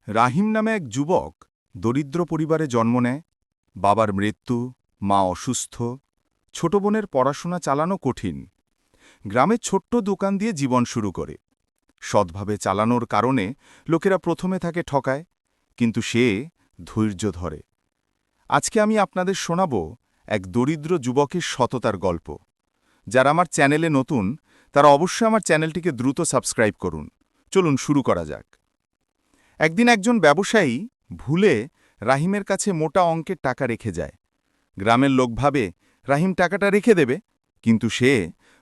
রাহিম নামে এক যুবক দরিদ্র পরিবারে জন্ম নেয়। বাবার মৃত্যু, মা অসুস্থ, ছোট বোনের পড়াশোনা চালানো কঠিন। গ্রামে ছোট্ট দোকান দিয়ে জীবন শুরু করে। সৎভাবে চালানোর কারণে লোকেরা প্রথমে তাকে ঠকায়, কিন্তু সে ধৈর্য ধরে। আজকে আমি আপনাদের শোনাব এক দরিদ্র যুবকের সততার গল্প। যারা আমার চ্যানেলে নতুন তারা অবশ্যই আমার চ্যানেলটিকে দ্রুত সাবস্ক্রাইব করুন। চলুন শুরু করা যাক। একদিন একজন ব্যবসায়ী ভুলে রাহিমের কাছে মোটা অঙ্কের টাকা রেখে যায়। গ্রামের লোক ভাবে রাহিম টাকাটা রেখে দেবে, কিন্তু সে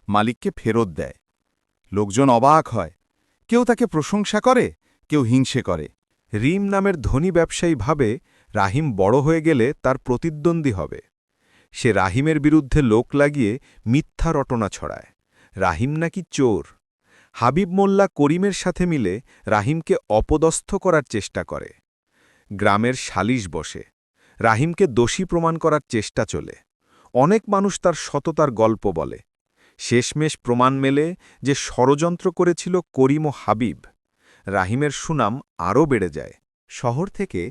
মালিককে ফেরত দেয়। লোকজন অবাক হয়, কেউ তাকে প্রশংসা করে, কেউ হিংসে করে। রিম নামের ধনী ব্যবসায়ী ভাবে রাহিম বড় হয়ে গেলে তার প্রতিদ্বন্দ্বী হবে। সে রাহিমের বিরুদ্ধে লোক লাগিয়ে মিথ্যা রটনা ছড়ায়। রাহিম নাকি চোর। হাবিব মোল্লা করিমের সাথে মিলে রাহিমকে অপদস্থ করার চেষ্টা করে। গ্রামের সালিশ বসে। রাহিমকে দোষী প্রমাণ করার চেষ্টা চলে। অনেক মানুষ তার সততার গল্প বলে। শেষমেশ প্রমাণ মেলে যে ষড়যন্ত্র করেছিল করিম ও হাবিব। রাহিমের সুনাম আরও বেড়ে যায়। শহর থেকে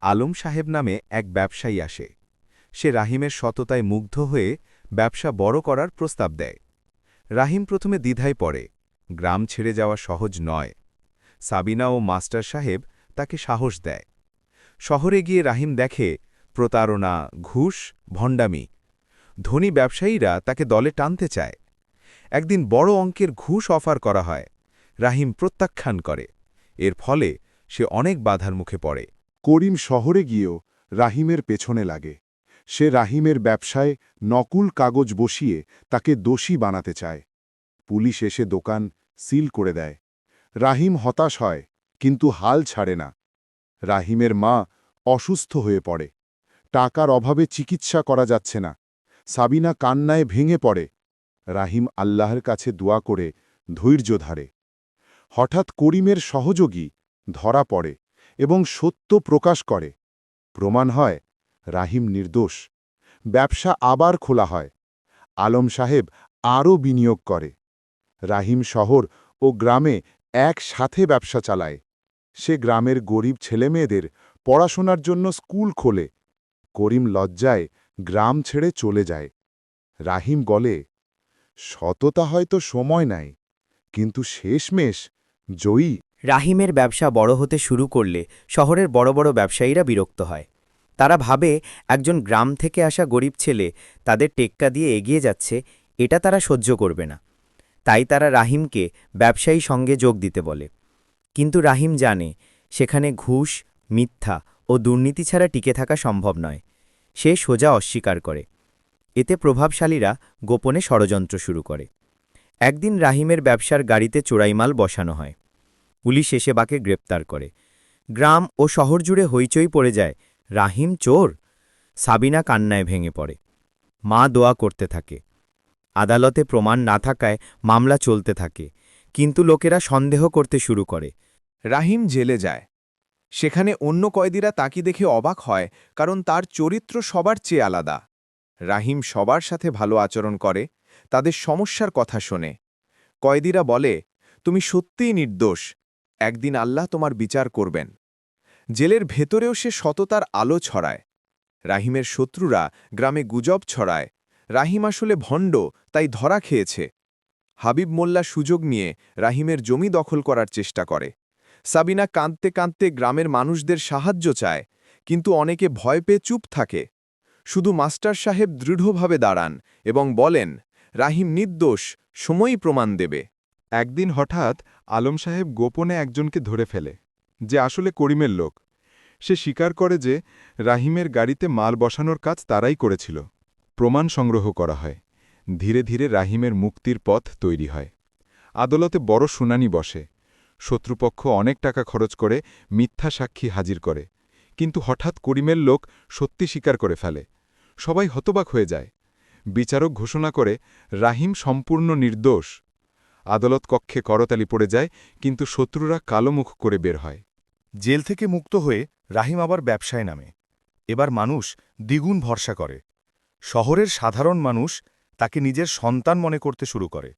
আলম সাহেব নামে এক ব্যবসায়ী আসে। সে রাহিমের সততায় মুগ্ধ হয়ে ব্যবসা বড় করার প্রস্তাব দেয়। রাহিম প্রথমে দ্বিধায় পড়ে। গ্রাম ছেড়ে যাওয়া সহজ নয়। সাবিনা ও মাস্টার সাহেব তাকে সাহস দেয়। শহরে গিয়ে রাহিম দেখে প্রতারণা, ঘুষ, ভণ্ডামি। ধনী ব্যবসায়ীরা তাকে দলে টানতে চায়। একদিন বড় অঙ্কের ঘুষ অফার করা হয়। রাহিম প্রত্যাখ্যান করে। এর ফলে সে অনেক বাধার মুখে পড়ে। করিম শহরে গিয়েও রাহিমের পেছনে লাগে। সে রাহিমের ব্যবসায় নকল কাগজ বসিয়ে তাকে দোষী বানাতে চায়। পুলিশ এসে দোকান সিল করে দেয়। রাহিম হতাশ হয়, কিন্তু হাল ছাড়ে না। রাহিমের মা অসুস্থ হয়ে পড়ে। টাকার অভাবে চিকিৎসা করা যাচ্ছে না। সাবিনা কান্নায় ভেঙে পড়ে। রাহিম আল্লাহর কাছে দোয়া করে ধৈর্য ধরে। হঠাৎ করিমের সহযোগী ধরা পড়ে এবং সত্য প্রকাশ করে। প্রমাণ হয় রাহিম নির্দোষ। ব্যবসা আবার খোলা হয়। আলম সাহেব আরও বিনিয়োগ করে। রাহিম শহর ও গ্রামে একসাথে ব্যবসা চালায়। সে গ্রামের গরিব ছেলেমেয়েদের পড়াশোনার জন্য স্কুল খোলে। করিম লজ্জায় গ্রাম ছেড়ে চলে যায়। রাহিম বলে, সততা হয়তো সময় নাই, কিন্তু শেষমেশ জয়ী। রাহিমের ব্যবসা বড় হতে শুরু করলে শহরের বড় বড় ব্যবসায়ীরা বিরক্ত হয়। তারা ভাবে একজন গ্রাম থেকে আসা গরিব ছেলে তাদের টেক্কা দিয়ে এগিয়ে যাচ্ছে, এটা তারা সহ্য করবে না। তাই তারা রাহিমকে ব্যবসায়ী সঙ্গে যোগ দিতে বলে। কিন্তু রাহিম জানে সেখানে ঘুষ, মিথ্যা ও দুর্নীতি ছাড়া টিকে থাকা সম্ভব নয়। সে সোজা অস্বীকার করে। এতে প্রভাবশালীরা গোপনে ষড়যন্ত্র শুরু করে। একদিন রাহিমের ব্যবসার গাড়িতে চোরাইমাল বসানো হয়। পুলিশ এসে বাকে গ্রেপ্তার করে। গ্রাম ও শহর জুড়ে হইচই পড়ে যায়, রাহিম চোর। সাবিনা কান্নায় ভেঙে পড়ে। মা দোয়া করতে থাকে। আদালতে প্রমাণ না থাকায় মামলা চলতে থাকে, কিন্তু লোকেরা সন্দেহ করতে শুরু করে। রাহিম জেলে যায়। সেখানে অন্য কয়েদিরা তাকে দেখে অবাক হয়, কারণ তার চরিত্র সবার চেয়ে আলাদা। রাহিম সবার সাথে ভালো আচরণ করে, তাদের সমস্যার কথা শোনে। কয়েদিরা বলে, তুমি সত্যিই নির্দোষ, একদিন আল্লাহ তোমার বিচার করবেন। জেলের ভেতরেও সে সততার আলো ছড়ায়। রাহিমের শত্রুরা গ্রামে গুজব ছড়ায়, রাহিম আসলে ভণ্ড, তাই ধরা খেয়েছে। হাবিব মোল্লা সুযোগ নিয়ে রাহিমের জমি দখল করার চেষ্টা করে। সাবিনা কাঁদতে কাঁদতে গ্রামের মানুষদের সাহায্য চায়, কিন্তু অনেকে ভয় পেয়ে চুপ থাকে। শুধু মাস্টার সাহেব দৃঢ়ভাবে দাঁড়ান এবং বলেন, রাহিম নির্দোষ, সময়ই প্রমাণ দেবে। একদিন হঠাৎ আলম সাহেব গোপনে একজনকে ধরে ফেলে, যে আসলে করিমের লোক। সে স্বীকার করে যে রাহিমের গাড়িতে মাল বসানোর কাজ তারাই করেছিল। প্রমাণ সংগ্রহ করা হয়। ধীরে ধীরে রাহিমের মুক্তির পথ তৈরি হয়। আদালতে বড় শুনানি বসে। শত্রুপক্ষ অনেক টাকা খরচ করে মিথ্যা সাক্ষী হাজির করে, কিন্তু হঠাৎ করিমের লোক সত্যি স্বীকার করে ফেলে। সবাই হতবাক হয়ে যায়। বিচারক ঘোষণা করে রাহিম সম্পূর্ণ নির্দোষ। আদালত কক্ষে করতালি পড়ে যায়, কিন্তু শত্রুরা কালো মুখ করে বের হয়। জেল থেকে মুক্ত হয়ে রাহিম আবার ব্যবসায় নামে। এবার মানুষ দ্বিগুণ ভরসা করে। শহরের সাধারণ মানুষ তাকে নিজের সন্তান মনে করতে শুরু করে।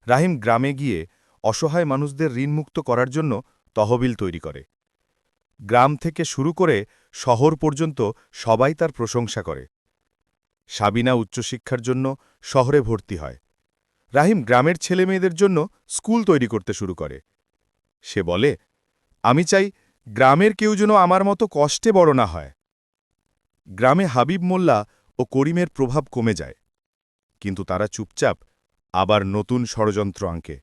রাহিম গ্রামে গিয়ে অসহায় মানুষদের ঋণমুক্ত করার জন্য তহবিল তৈরি করে। গ্রাম থেকে শুরু করে শহর পর্যন্ত সবাই তার প্রশংসা করে। সাবিনা উচ্চশিক্ষার জন্য শহরে ভর্তি হয়। রাহিম গ্রামের ছেলেমেয়েদের জন্য স্কুল তৈরি করতে শুরু করে। সে বলে, আমি চাই গ্রামের কেউ যেন আমার মতো কষ্টে বড় না হয়। গ্রামে হাবিব মোল্লা ও করিমের প্রভাব কমে যায়, কিন্তু তারা চুপচাপ আবার নতুন ষড়যন্ত্র আঁকে।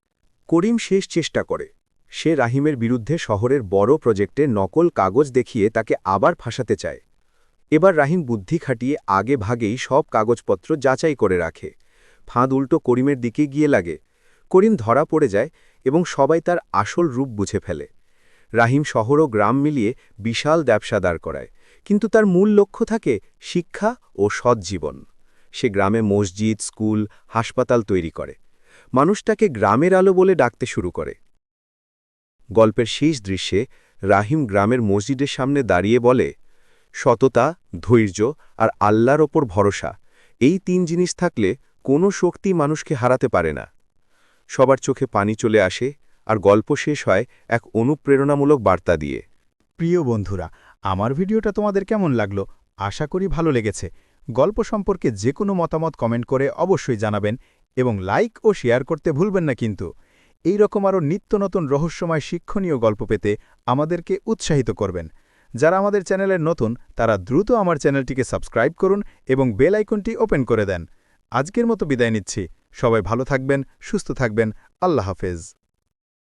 করিম শেষ চেষ্টা করে। সে রাহিমের বিরুদ্ধে শহরের বড় প্রজেক্টে নকল কাগজ দেখিয়ে তাকে আবার ফাঁসাতে চায়। এবার রাহিম বুদ্ধি খাটিয়ে আগে ভাগেই সব কাগজপত্র যাচাই করে রাখে। ফাঁদ উল্টো করিমের দিকে গিয়ে লাগে। করিম ধরা পড়ে যায় এবং সবাই তার আসল রূপ বুঝে ফেলে। রাহিম শহর ও গ্রাম মিলিয়ে বিশাল ব্যবসা দাঁড় করায়, কিন্তু তার মূল লক্ষ্য থাকে শিক্ষা ও সৎ জীবন। সে গ্রামে মসজিদ, স্কুল, হাসপাতাল তৈরি করে। মানুষ তাকে গ্রামের আলো বলে ডাকতে শুরু করে। গল্পের শেষ দৃশ্যে রাহিম গ্রামের মসজিদের সামনে দাঁড়িয়ে বলে, সততা, ধৈর্য আর আল্লাহর ওপর ভরসা, এই 3 জিনিস থাকলে কোনো শক্তি মানুষকে হারাতে পারে না। সবার চোখে পানি চলে আসে, আর গল্প শেষ হয় এক অনুপ্রেরণামূলক বার্তা দিয়ে। প্রিয় বন্ধুরা, আমার ভিডিওটা তোমাদের কেমন লাগলো? আশা করি ভালো লেগেছে। গল্প সম্পর্কে যে কোনো মতামত কমেন্ট করে অবশ্যই জানাবেন এবং লাইক ও শেয়ার করতে ভুলবেন না কিন্তু। এই রকম আরও নিত্য নতুন রহস্যময় শিক্ষণীয় গল্প পেতে আমাদেরকে উৎসাহিত করবেন। যারা আমাদের চ্যানেলের নতুন তারা দ্রুত আমার চ্যানেলটিকে সাবস্ক্রাইব করুন এবং বেল আইকনটি ওপেন করে দেন। আজকের মতো বিদায় নিচ্ছি। সবাই ভালো থাকবেন, সুস্থ থাকবেন। আল্লাহ হাফেজ।